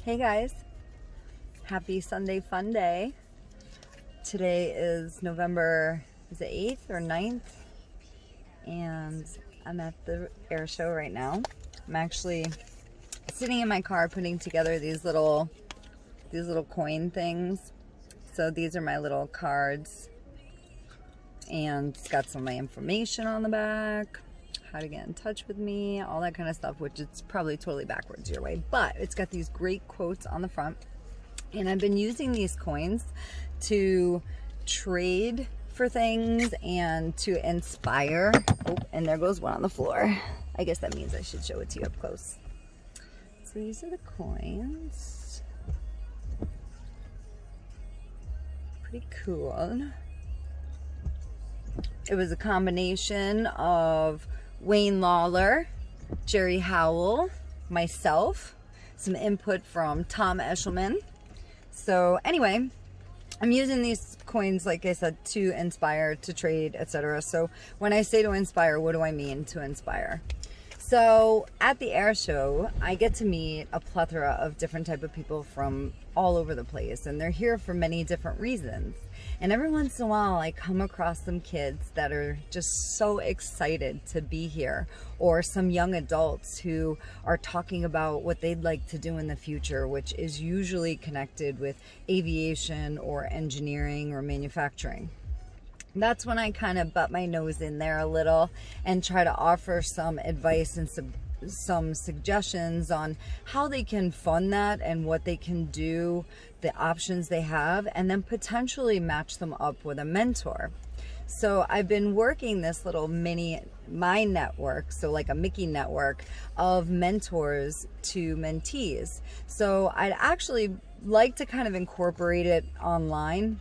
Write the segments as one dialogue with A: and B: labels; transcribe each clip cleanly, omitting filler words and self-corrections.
A: Hey guys, happy Sunday fun day. Today is November, is it 8th or 9th? And I'm at the air show right now. I'm actually sitting in my car putting together these little coin things. So these are my little cards, and it's got some of my information on the back, how to get in touch with me, all that kind of stuff, which it's probably totally backwards your way, but it's got these great quotes on the front. And I've been using these coins to trade for things and to inspire. Oh, and there goes one on the floor. I guess that means I should show it to you up close. So these are the coins. Pretty cool. It was a combination of Wayne Lawler, Jerry Howell, myself, some input from Tom Eshelman. So anyway, I'm using these coins, like I said, to inspire, to trade, etc. So when I say to inspire, what do I mean to inspire? So at the air show, I get to meet a plethora of different type of people from all over the place, and they're here for many different reasons. And every once in a while, I come across some kids that are just so excited to be here, or some young adults who are talking about what they'd like to do in the future, which is usually connected with aviation or engineering or manufacturing. That's when I kind of butt my nose in there a little and try to offer some advice and some suggestions on how they can fund that and what they can do, the options they have, and then potentially match them up with a mentor. So I've been working this little my network, so like a Mickey network of mentors to mentees. So I'd actually like to kind of incorporate it online.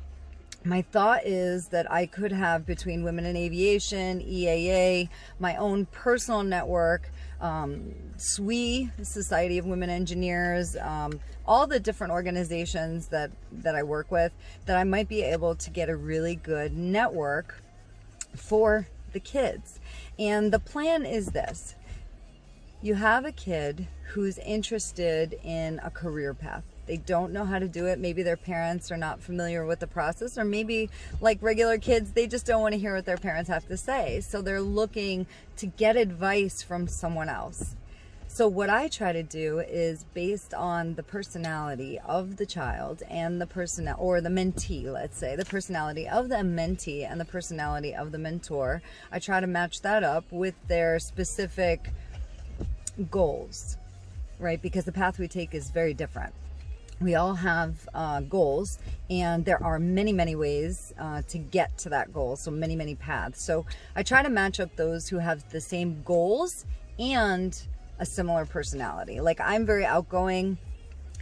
A: My thought is that I could have, between Women in Aviation, EAA, my own personal network, SWE, Society of Women Engineers, all the different organizations that I work with, that I might be able to get a really good network for the kids. And the plan is this. You have a kid who's interested in a career path. They don't know how to do it. Maybe their parents are not familiar with the process, or maybe like regular kids, they just don't want to hear what their parents have to say. So they're looking to get advice from someone else. So what I try to do is, based on the personality of the child and the or the mentee, let's say, the personality of the mentee and the personality of the mentor, I try to match that up with their specific goals, right? Because the path we take is very different. We all have goals, and there are many ways to get to that goal. So many paths. So I try to match up those who have the same goals and a similar personality. Like, I'm very outgoing.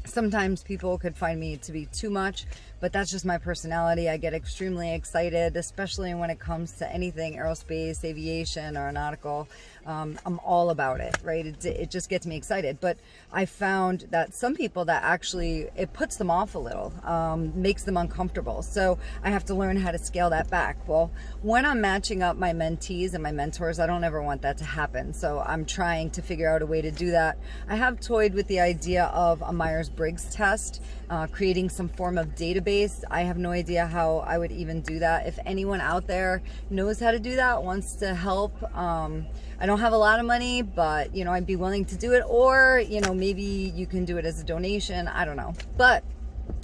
A: Sometimes people could find me to be too much, but that's just my personality. I get extremely excited, especially when it comes to anything aerospace, aviation, or nautical. I'm all about it, right? It just gets me excited. But I found that some people, that actually, it puts them off a little, makes them uncomfortable. So I have to learn how to scale that back. Well, when I'm matching up my mentees and my mentors, I don't ever want that to happen. So I'm trying to figure out a way to do that. I have toyed with the idea of a Myers-Briggs test, creating some form of database. I have no idea how I would even do that. If anyone out there knows how to do that, wants to help, I don't have a lot of money, but you know, I'd be willing to do it. Or, you know, maybe you can do it as a donation. I don't know. But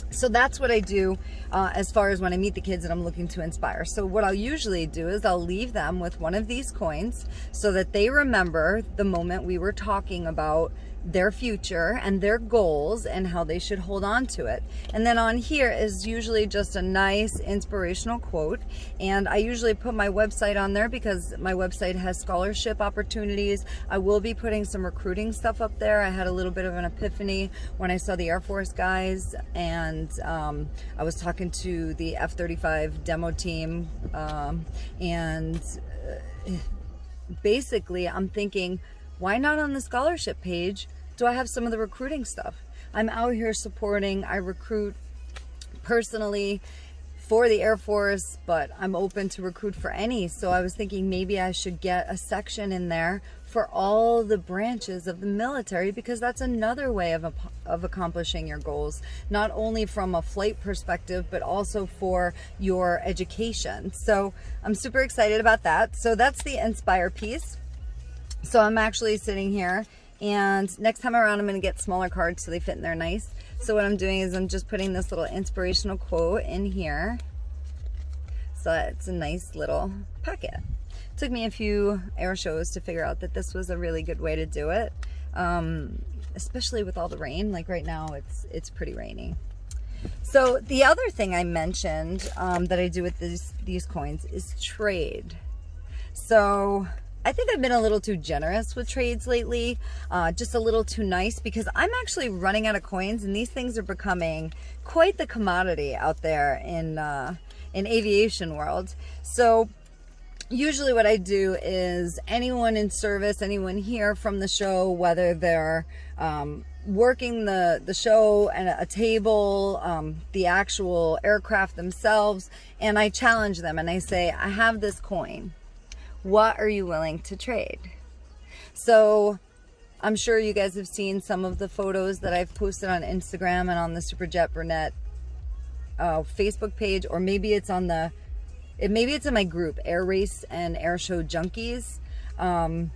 A: so that's what I do as far as when I meet the kids and I'm looking to inspire. So what I'll usually do is I'll leave them with one of these coins so that they remember the moment we were talking about their future and their goals and how they should hold on to it. And then on here is usually just a nice inspirational quote. And I usually put my website on there because my website has scholarship opportunities. I will be putting some recruiting stuff up there. I had a little bit of an epiphany when I saw the Air Force guys, and I was talking to the F-35 demo team, and basically I'm thinking, why not on the scholarship page do I have some of the recruiting stuff? I'm out here supporting, I recruit personally for the Air Force, but I'm open to recruit for any. So I was thinking maybe I should get a section in there for all the branches of the military, because that's another way of accomplishing your goals, not only from a flight perspective, but also for your education. So I'm super excited about that. So that's the Inspire piece. So I'm actually sitting here, and next time around I'm going to get smaller cards so they fit in there nice. So what I'm doing is I'm just putting this little inspirational quote in here, so it's a nice little packet. Took me a few air shows to figure out that this was a really good way to do it, especially with all the rain. Like right now it's pretty rainy. So the other thing I mentioned that I do with these coins is trade. So I think I've been a little too generous with trades lately, just a little too nice, because I'm actually running out of coins, and these things are becoming quite the commodity out there in aviation world. So usually what I do is anyone in service, anyone here from the show, whether they're working the show and a table, the actual aircraft themselves, and I challenge them and I say, I have this coin. What are you willing to trade? So I'm sure you guys have seen some of the photos that I've posted on Instagram and on the Super Jet Brunette Facebook page, or maybe it's on maybe it's in my group, Air Race and Air Show Junkies, on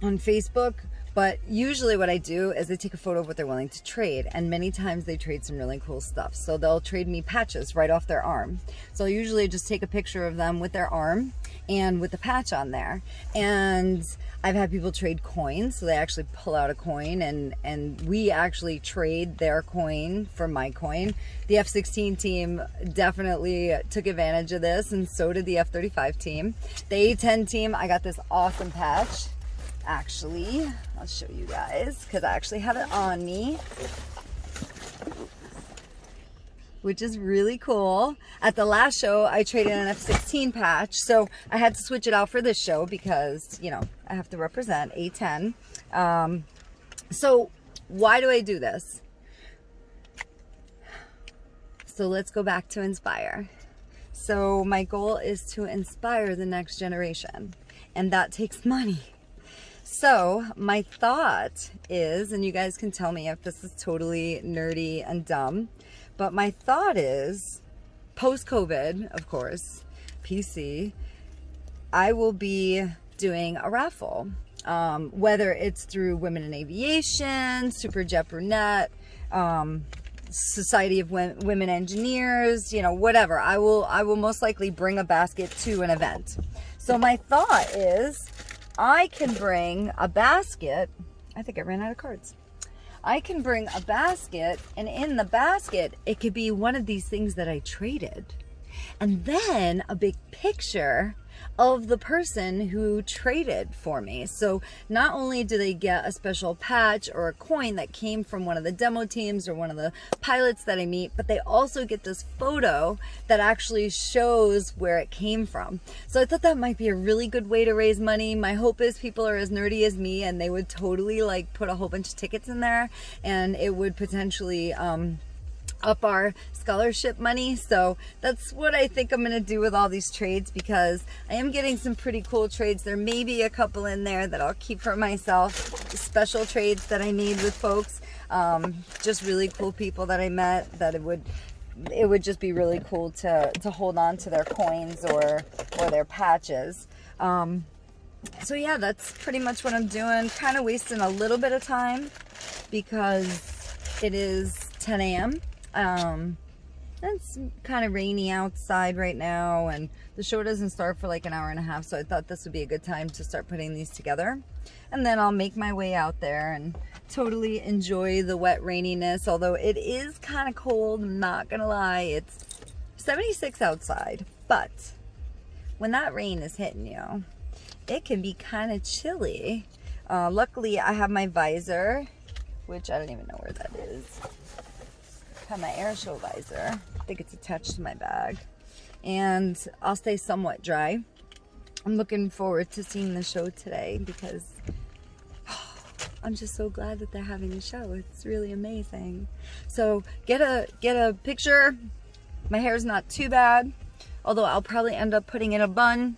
A: Facebook. But usually what I do is I take a photo of what they're willing to trade, and many times they trade some really cool stuff. So they'll trade me patches right off their arm. So I'll usually just take a picture of them with their arm and with the patch on there. And I've had people trade coins, so they actually pull out a coin, and we actually trade their coin for my coin. The F-16 team definitely took advantage of this, and so did the F-35 team. The A-10 team, I got this awesome patch. Actually, I'll show you guys, because I actually have it on me, which is really cool. At the last show, I traded an F-16 patch, so I had to switch it out for this show because, you know, I have to represent A-10. So why do I do this? So let's go back to Inspire. So my goal is to inspire the next generation, and that takes money. So my thought is, and you guys can tell me if this is totally nerdy and dumb, but my thought is, post-COVID, of course, PC, I will be doing a raffle, whether it's through Women in Aviation, Super Jet Brunette, Society of Women Engineers, you know, whatever. I will most likely bring a basket to an event. So my thought is, I can bring a basket. I think I ran out of cards. I can bring a basket, and in the basket, it could be one of these things that I traded. And then a big picture of the person who traded for me. So not only do they get a special patch or a coin that came from one of the demo teams or one of the pilots that I meet, but they also get this photo that actually shows where it came from. So I thought that might be a really good way to raise money. My hope is people are as nerdy as me, and they would totally like put a whole bunch of tickets in there, and it would potentially up our scholarship money. So that's what I think I'm going to do with all these trades, because I am getting some pretty cool trades. There may be a couple in there that I'll keep for myself, special trades that I made with folks, just really cool people that I met, that it would just be really cool to hold on to their coins or their patches. So yeah, that's pretty much what I'm doing. Kind of wasting a little bit of time because it is 10 a.m. It's kind of rainy outside right now, and the show doesn't start for like an hour and a half, so I thought this would be a good time to start putting these together. And then I'll make my way out there and totally enjoy the wet raininess, although it is kind of cold, I'm not gonna lie. It's 76 outside, but when that rain is hitting you, it can be kind of chilly. Luckily I have my visor, which I don't even know where that is. Have my air show visor. I think it's attached to my bag, and I'll stay somewhat dry. I'm looking forward to seeing the show today because I'm just so glad that they're having a show. It's really amazing. So get a picture. My hair's not too bad, although I'll probably end up putting in a bun,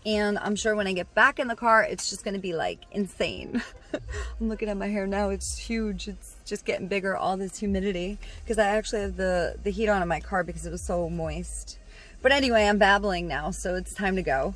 A: And I'm sure when I get back in the car, it's just going to be like insane. I'm looking at my hair now. It's huge. It's just getting bigger, all this humidity. Because I actually have the heat on in my car because it was so moist. But anyway, I'm babbling now, so it's time to go.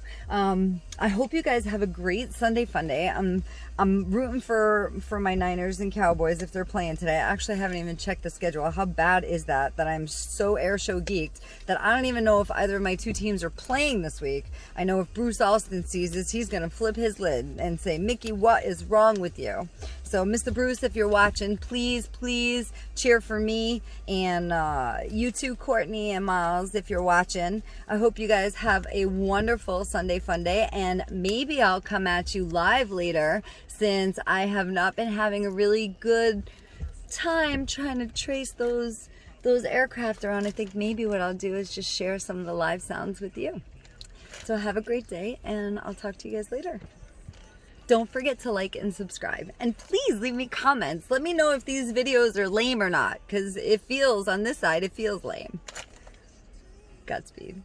A: I hope you guys have a great Sunday fun day. I'm rooting for my Niners and Cowboys if they're playing today. I actually haven't even checked the schedule. How bad is that I'm so air show geeked that I don't even know if either of my two teams are playing this week. I know if Bruce Alston sees this, he's going to flip his lid and say, Mickey, what is wrong with you? So, Mr. Bruce, if you're watching, please, please cheer for me. And you too, Courtney and Miles, if you're watching. I hope you guys have a wonderful Sunday fun day. And maybe I'll come at you live later, since I have not been having a really good time trying to trace those aircraft around. I think maybe what I'll do is just share some of the live sounds with you. So have a great day, and I'll talk to you guys later. Don't forget to like and subscribe. And please leave me comments. Let me know if these videos are lame or not, because it feels, on this side, it feels lame. Godspeed.